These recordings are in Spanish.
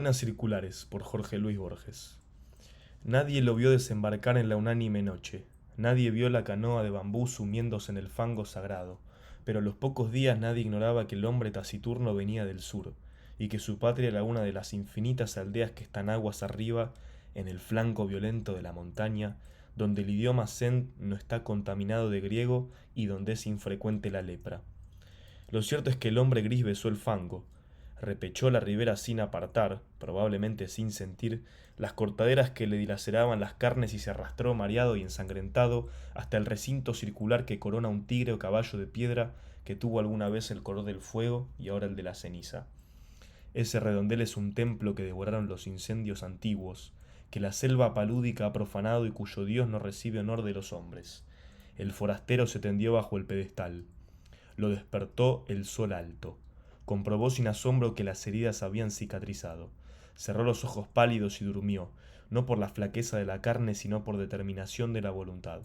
Buenas circulares por Jorge Luis Borges. Nadie lo vio desembarcar en la unánime noche. Nadie vio la canoa de bambú sumiéndose en el fango sagrado. Pero a los pocos días nadie ignoraba que el hombre taciturno venía del sur, y que su patria era una de las infinitas aldeas que están aguas arriba, en el flanco violento de la montaña, donde el idioma zen no está contaminado de griego y donde es infrecuente la lepra. Lo cierto es que el hombre gris besó el fango, repechó la ribera sin apartar, probablemente sin sentir, las cortaderas que le dilaceraban las carnes y se arrastró mareado y ensangrentado hasta el recinto circular que corona un tigre o caballo de piedra que tuvo alguna vez el color del fuego y ahora el de la ceniza. Ese redondel es un templo que devoraron los incendios antiguos, que la selva palúdica ha profanado y cuyo dios no recibe honor de los hombres. El forastero se tendió bajo el pedestal. Lo despertó el sol alto. Comprobó sin asombro que las heridas habían cicatrizado. Cerró los ojos pálidos y durmió, no por la flaqueza de la carne, sino por determinación de la voluntad.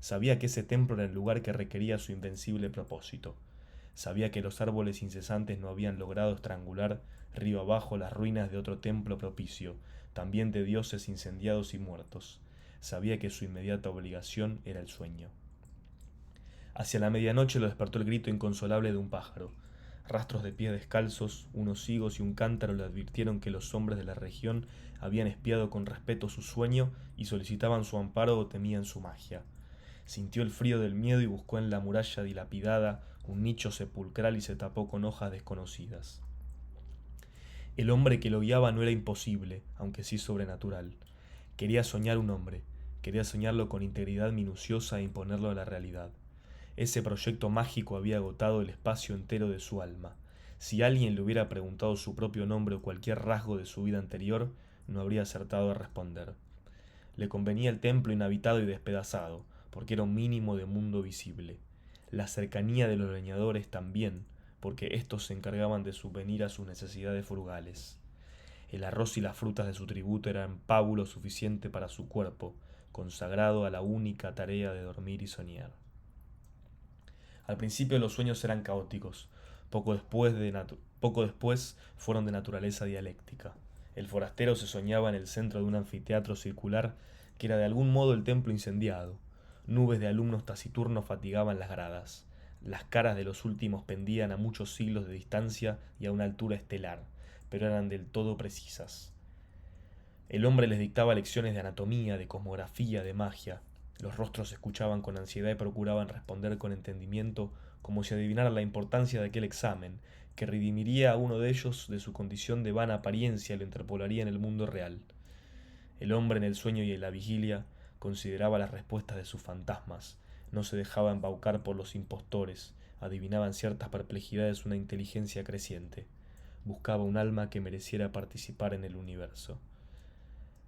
Sabía que ese templo era el lugar que requería su invencible propósito. Sabía que los árboles incesantes no habían logrado estrangular río abajo las ruinas de otro templo propicio, también de dioses incendiados y muertos. Sabía que su inmediata obligación era el sueño. Hacia la medianoche lo despertó el grito inconsolable de un pájaro. Rastros de pies descalzos, unos higos y un cántaro le advirtieron que los hombres de la región habían espiado con respeto su sueño y solicitaban su amparo o temían su magia. Sintió el frío del miedo y buscó en la muralla dilapidada un nicho sepulcral y se tapó con hojas desconocidas. El hombre que lo guiaba no era imposible, aunque sí sobrenatural. Quería soñar un hombre, quería soñarlo con integridad minuciosa e imponerlo a la realidad. Ese proyecto mágico había agotado el espacio entero de su alma. Si alguien le hubiera preguntado su propio nombre o cualquier rasgo de su vida anterior, no habría acertado a responder. Le convenía el templo inhabitado y despedazado, porque era un mínimo de mundo visible. La cercanía de los leñadores también, porque éstos se encargaban de subvenir a sus necesidades frugales. El arroz y las frutas de su tributo eran pábulo suficiente para su cuerpo, consagrado a la única tarea de dormir y soñar. Al principio los sueños eran caóticos, poco después fueron de naturaleza dialéctica. El forastero se soñaba en el centro de un anfiteatro circular que era de algún modo el templo incendiado. Nubes de alumnos taciturnos fatigaban las gradas. Las caras de los últimos pendían a muchos siglos de distancia y a una altura estelar, pero eran del todo precisas. El hombre les dictaba lecciones de anatomía, de cosmografía, de magia. Los rostros escuchaban con ansiedad y procuraban responder con entendimiento, como si adivinaran la importancia de aquel examen, que redimiría a uno de ellos de su condición de vana apariencia y lo interpolaría en el mundo real. El hombre en el sueño y en la vigilia consideraba las respuestas de sus fantasmas, no se dejaba embaucar por los impostores, adivinaba en ciertas perplejidades una inteligencia creciente, buscaba un alma que mereciera participar en el universo.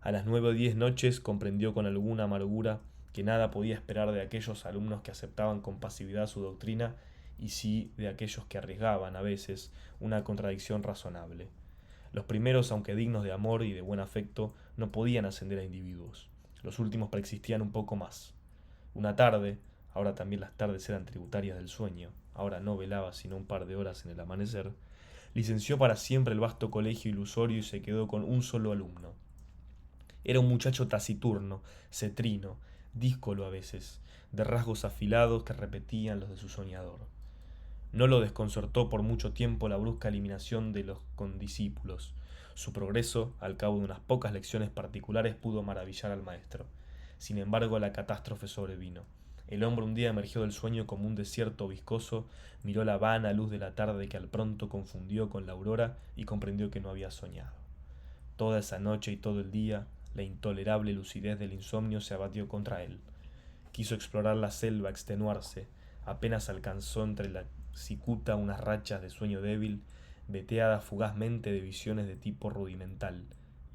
A las 9 o 10 noches comprendió con alguna amargura que nada podía esperar de aquellos alumnos que aceptaban con pasividad su doctrina y sí de aquellos que arriesgaban, a veces, una contradicción razonable. Los primeros, aunque dignos de amor y de buen afecto, no podían ascender a individuos. Los últimos preexistían un poco más. Una tarde, ahora también las tardes eran tributarias del sueño, ahora no velaba sino un par de horas en el amanecer, licenció para siempre el vasto colegio ilusorio y se quedó con un solo alumno. Era un muchacho taciturno, cetrino, díscolo a veces, de rasgos afilados que repetían los de su soñador. No lo desconcertó por mucho tiempo la brusca eliminación de los condiscípulos. Su progreso, al cabo de unas pocas lecciones particulares, pudo maravillar al maestro. Sin embargo, la catástrofe sobrevino. El hombre un día emergió del sueño como un desierto viscoso, miró la vana luz de la tarde que al pronto confundió con la aurora y comprendió que no había soñado. Toda esa noche y todo el día, la intolerable lucidez del insomnio se abatió contra él. Quiso explorar la selva, extenuarse. Apenas alcanzó entre la cicuta unas rachas de sueño débil, veteadas fugazmente de visiones de tipo rudimental,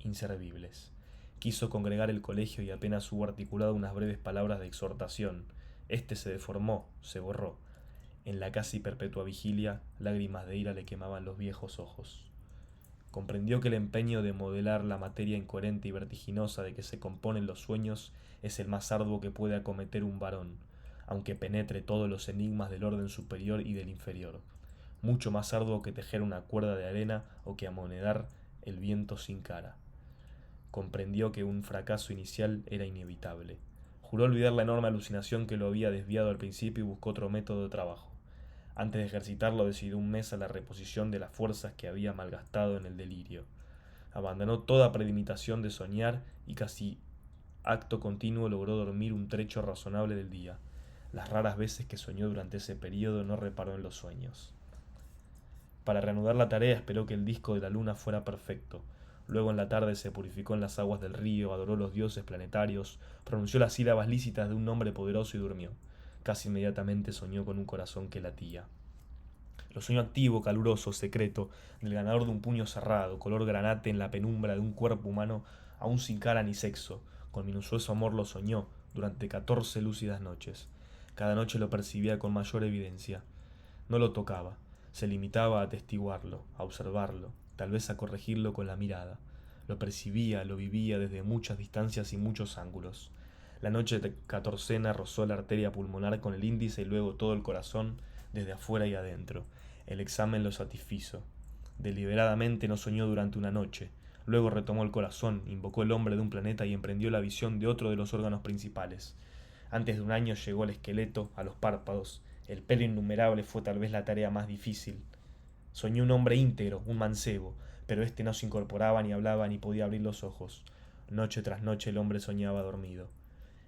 inservibles. Quiso congregar el colegio y apenas hubo articulado unas breves palabras de exhortación. Este se deformó, se borró. En la casi perpetua vigilia, lágrimas de ira le quemaban los viejos ojos. Comprendió que el empeño de modelar la materia incoherente y vertiginosa de que se componen los sueños es el más arduo que puede acometer un varón, aunque penetre todos los enigmas del orden superior y del inferior. Mucho más arduo que tejer una cuerda de arena o que amonedar el viento sin cara. Comprendió que un fracaso inicial era inevitable. Juró olvidar la enorme alucinación que lo había desviado al principio y buscó otro método de trabajo. Antes de ejercitarlo decidió un mes a la reposición de las fuerzas que había malgastado en el delirio. Abandonó toda premeditación de soñar y casi acto continuo logró dormir un trecho razonable del día. Las raras veces que soñó durante ese período no reparó en los sueños. Para reanudar la tarea esperó que el disco de la luna fuera perfecto. Luego en la tarde se purificó en las aguas del río, adoró los dioses planetarios, pronunció las sílabas lícitas de un nombre poderoso y durmió. Casi inmediatamente soñó con un corazón que latía. Lo soñó activo, caluroso, secreto, del ganador de un puño cerrado, color granate en la penumbra de un cuerpo humano aún sin cara ni sexo. Con minucioso amor lo soñó durante 14 lúcidas noches. Cada noche lo percibía con mayor evidencia. No lo tocaba, se limitaba a atestiguarlo, a observarlo, tal vez a corregirlo con la mirada. Lo percibía, lo vivía desde muchas distancias y muchos ángulos. La noche de catorcena rozó la arteria pulmonar con el índice y luego todo el corazón desde afuera y adentro. El examen lo satisfizo. Deliberadamente no soñó durante una noche. Luego retomó el corazón, invocó el hombre de un planeta y emprendió la visión de otro de los órganos principales. Antes de un año llegó el esqueleto a los párpados. El pelo innumerable fue tal vez la tarea más difícil. Soñó un hombre íntegro, un mancebo, pero éste no se incorporaba ni hablaba ni podía abrir los ojos. Noche tras noche el hombre soñaba dormido.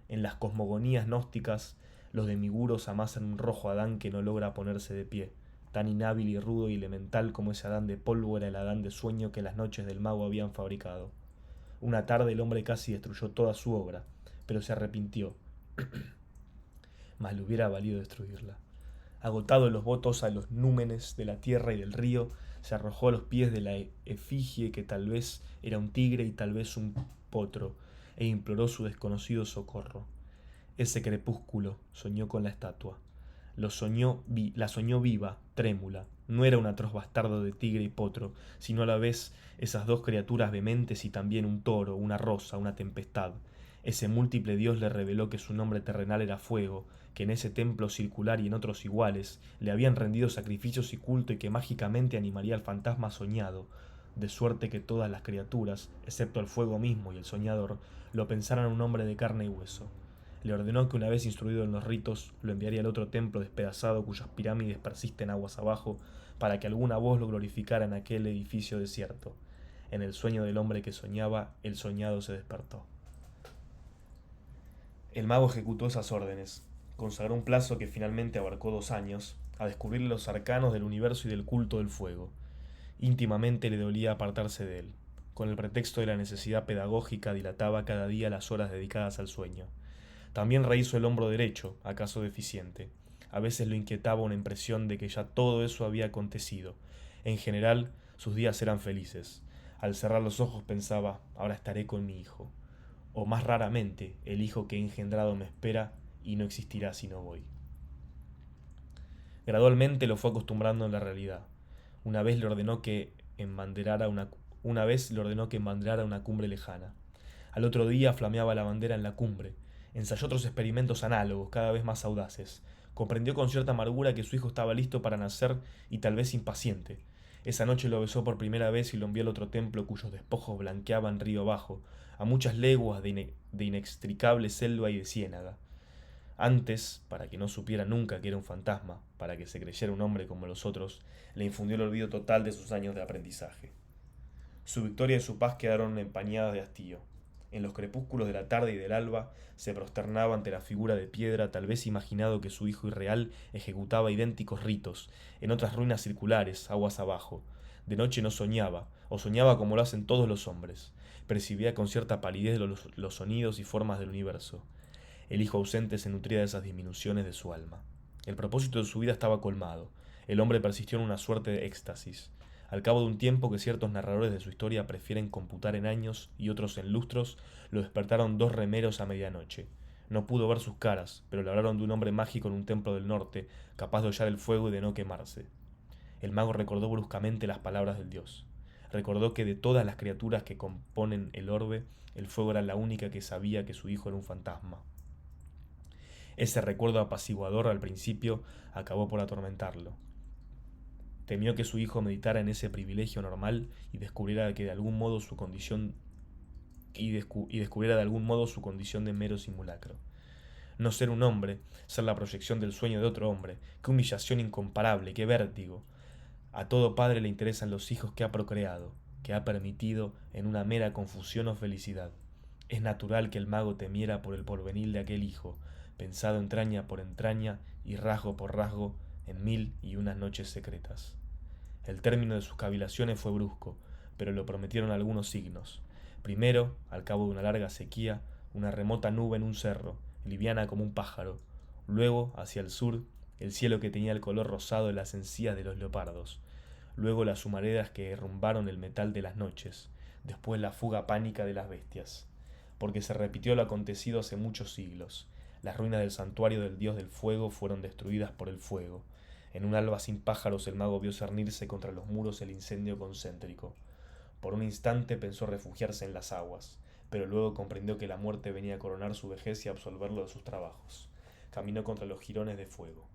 En las cosmogonías gnósticas, los demiguros amasan un rojo Adán que no logra ponerse de pie. Tan inhábil y rudo y elemental como ese Adán de polvo era el Adán de sueño que las noches del mago habían fabricado. Una tarde el hombre casi destruyó toda su obra, pero se arrepintió. Mas le hubiera valido destruirla. Agotado en los votos a los númenes de la tierra y del río, se arrojó a los pies de la efigie que tal vez era un tigre y tal vez un potro, e imploró su desconocido socorro. Ese crepúsculo soñó con la estatua. La soñó viva, trémula. No era un atroz bastardo de tigre y potro, sino a la vez esas dos criaturas vehementes y también un toro, una rosa, una tempestad. Ese múltiple dios le reveló que su nombre terrenal era fuego, que en ese templo circular y en otros iguales le habían rendido sacrificios y culto y que mágicamente animaría al fantasma soñado, de suerte que todas las criaturas, excepto el fuego mismo y el soñador, lo pensaran un hombre de carne y hueso. Le ordenó que una vez instruido en los ritos, lo enviaría al otro templo despedazado cuyas pirámides persisten aguas abajo, para que alguna voz lo glorificara en aquel edificio desierto. En el sueño del hombre que soñaba, el soñado se despertó. El mago ejecutó esas órdenes, consagró un plazo que finalmente abarcó 2 años, a descubrir los arcanos del universo y del culto del fuego. Íntimamente le dolía apartarse de él. Con el pretexto de la necesidad pedagógica dilataba cada día las horas dedicadas al sueño. También rehizo el hombro derecho, acaso deficiente. A veces lo inquietaba una impresión de que ya todo eso había acontecido. En general, sus días eran felices. Al cerrar los ojos pensaba, ahora estaré con mi hijo. O más raramente, el hijo que he engendrado me espera y no existirá si no voy. Gradualmente lo fue acostumbrando en la realidad. Una vez le ordenó que embanderara una cumbre lejana. Al otro día flameaba la bandera en la cumbre. Ensayó otros experimentos análogos, cada vez más audaces. Comprendió con cierta amargura que su hijo estaba listo para nacer y tal vez impaciente. Esa noche lo besó por primera vez y lo envió al otro templo cuyos despojos blanqueaban río abajo, a muchas leguas de inextricable selva y de ciénaga. Antes, para que no supiera nunca que era un fantasma, para que se creyera un hombre como los otros, le infundió el olvido total de sus años de aprendizaje. Su victoria y su paz quedaron empañadas de hastío. En los crepúsculos de la tarde y del alba se prosternaba ante la figura de piedra, tal vez imaginado que su hijo irreal ejecutaba idénticos ritos, en otras ruinas circulares, aguas abajo. De noche no soñaba, o soñaba como lo hacen todos los hombres. Percibía con cierta palidez los sonidos y formas del universo. El hijo ausente se nutría de esas disminuciones de su alma. El propósito de su vida estaba colmado. El hombre persistió en una suerte de éxtasis. Al cabo de un tiempo que ciertos narradores de su historia prefieren computar en años y otros en lustros, lo despertaron dos remeros a medianoche. No pudo ver sus caras, pero le hablaron de un hombre mágico en un templo del norte, capaz de hollar el fuego y de no quemarse. El mago recordó bruscamente las palabras del dios. Recordó que de todas las criaturas que componen el orbe, el fuego era la única que sabía que su hijo era un fantasma. Ese recuerdo apaciguador al principio acabó por atormentarlo. Temió que su hijo meditara en ese privilegio normal y descubriera que de algún modo su condición y descubriera de algún modo su condición de mero simulacro. No ser un hombre, ser la proyección del sueño de otro hombre, qué humillación incomparable, qué vértigo. A todo padre le interesan los hijos que ha procreado, que ha permitido en una mera confusión o felicidad. Es natural que el mago temiera por el porvenir de aquel hijo, pensado entraña por entraña y rasgo por rasgo en 1001 noches secretas. El término de sus cavilaciones fue brusco, pero lo prometieron algunos signos. Primero, al cabo de una larga sequía, una remota nube en un cerro, liviana como un pájaro. Luego, hacia el sur, el cielo que tenía el color rosado de las encías de los leopardos. Luego las humaredas que derrumbaron el metal de las noches. Después la fuga pánica de las bestias. Porque se repitió lo acontecido hace muchos siglos. Las ruinas del santuario del dios del fuego fueron destruidas por el fuego. En un alba sin pájaros el mago vio cernirse contra los muros el incendio concéntrico. Por un instante pensó refugiarse en las aguas, pero luego comprendió que la muerte venía a coronar su vejez y a absolverlo de sus trabajos. Caminó contra los jirones de fuego.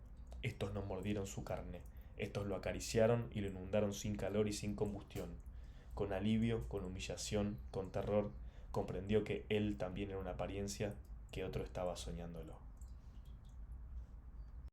Estos no mordieron su carne, estos lo acariciaron y lo inundaron sin calor y sin combustión. Con alivio, con humillación, con terror, comprendió que él también era una apariencia, que otro estaba soñándolo.